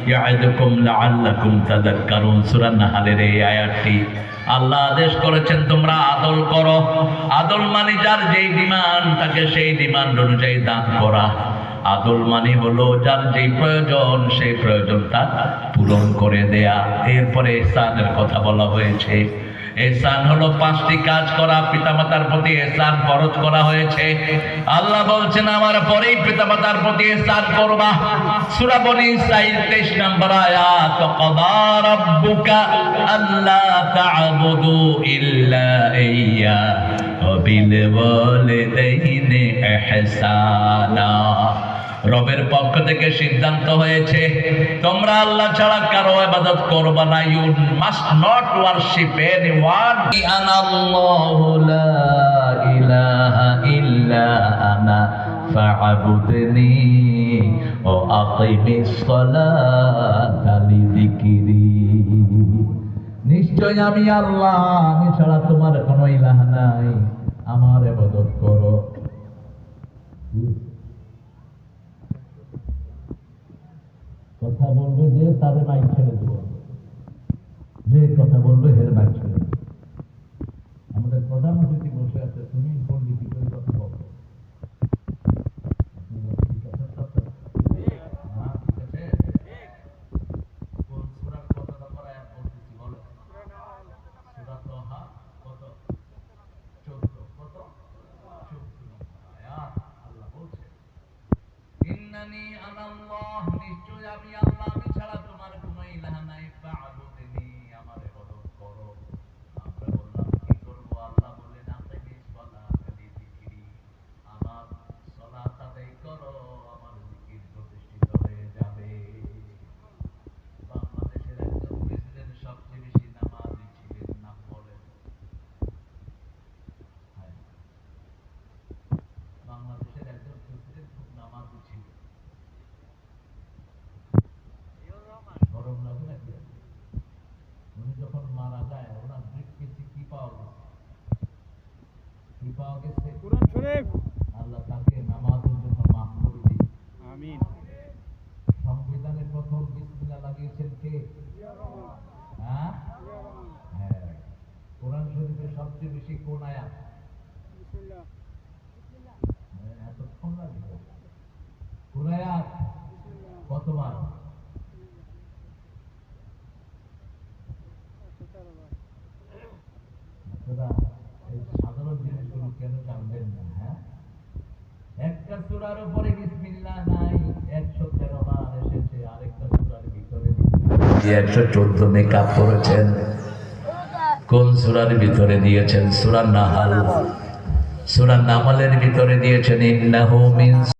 ইয়াইদুকুম লাআল্লাকুম তাযাক্কারুন। সূরা নাহলের এই আয়াতটি আল্লাহ আদেশ করেছেন তোমরা আদল করো। আদল মানে যার যেই ডিমান্ড তাকে সেই ডিমান্ড অনুযায়ী দান করা। আদল মানে হলো যার যেই প্রয়োজন সেই প্রয়োজনটা পূরণ করে দেয়া। এরপরে ইহসানের কথা বলা হয়েছে। ইহসান হলো 5টি কাজ করা। পিতামাতার প্রতি ইহসান ফরজ করা হয়েছে। আল্লাহ বলছেন আমার পরেই পিতামাতার প্রতি ইহসান করবা। সূরা বনী ইসরাঈল 23 নম্বর আয়াত, ক্বাদা রাব্বুকা আল্লা তা'বুদু ইল্লা ইয়্যা ওয়া বিল ওয়ালিদাইনি ইহসানা। রবের পক্ষ থেকে সিদ্ধান্ত হয়েছে তোমরা আল্লাহ ছাড়া কারো ইবাদত করবে না। You must not worship anyone. আনাল্লাহু লা ইলাহা ইল্লা আনা ফা'বুদনি ওয়া আকিমিস সালাতা লিযিকরি। নিশ্চয় আমি আল্লাহ, আমি ছাড়া তোমার কোনো ইলাহ নাই, আমার ইবাদত করো। কথা বলবে যে তাদের মাইক ছেড়ে দেব, যে কথা বলবে হের মাইক ছেড়ে দেব। আমাদের প্রধান অতিথি বসে আছে, তুমি কোন দিকে করে কথা বলো। কোন সূরার কত নম্বর আয়াত বলতেছি বলো? সূরা তাহা কত? 14। কত? 14 নম্বর আয়াত। আল্লাহ বলছে ইন্নানি আনাল্লাহ, নিশ্চয় আমি আল্লাহ, আমি ছাড়া তোমার কোনো ইলাহ নাই, ফা'বুদনি, আমার ইবাদত করো। আমরা বললাম কি করব? আল্লাহ বলেন আকিমিস সালাতা লিযিকরি, আমার সালাত আদায় করো, আমার জিকির প্রতিষ্ঠিত হয়ে যাবে। বাংলাদেশের একজন প্রেসিডেন্ট সবচেয়ে বেশি নামাজি ছিলেন, নাম বলেন? বাংলাদেশের একজন প্রেসিডেন্ট খুব নামাজি ছিল। গরম লাগে নাকি? উনি যখন মারা যায় ওনার ব্রিফকেসে কি পাওয়া গেছে? কি পাওয়া গেছে? কুরআন শরীফ। আল্লাহ তাকে নামাজের জন্য মাফ করে দিন। আমিন। সংবিধানে প্রথম বিসমিল্লাহ লাগিয়েছেন কে? হ্যাঁ, হ্যাঁ। কোরআন শরীফের সবচেয়ে বেশি কোন আয়াত? বিসমিল্লাহ। এতক্ষণ লাগবে? কোন আয়াত? কতবার? আপনারা এই সাধারণ জিনিসগুলো কেন জানবেন না? হ্যাঁ, একটা সূরার উপরে বিসমিল্লাহ নাই, 113 বার এসেছে। আরেকটা সূরার ভিতরে 114 মেকআপ করেছেন। কোন সূরার ভিতরে দিয়েছেন? সূরা নাহল। সূরা নাহলের ভিতরে দিয়েছেন ইন্নাহু মিন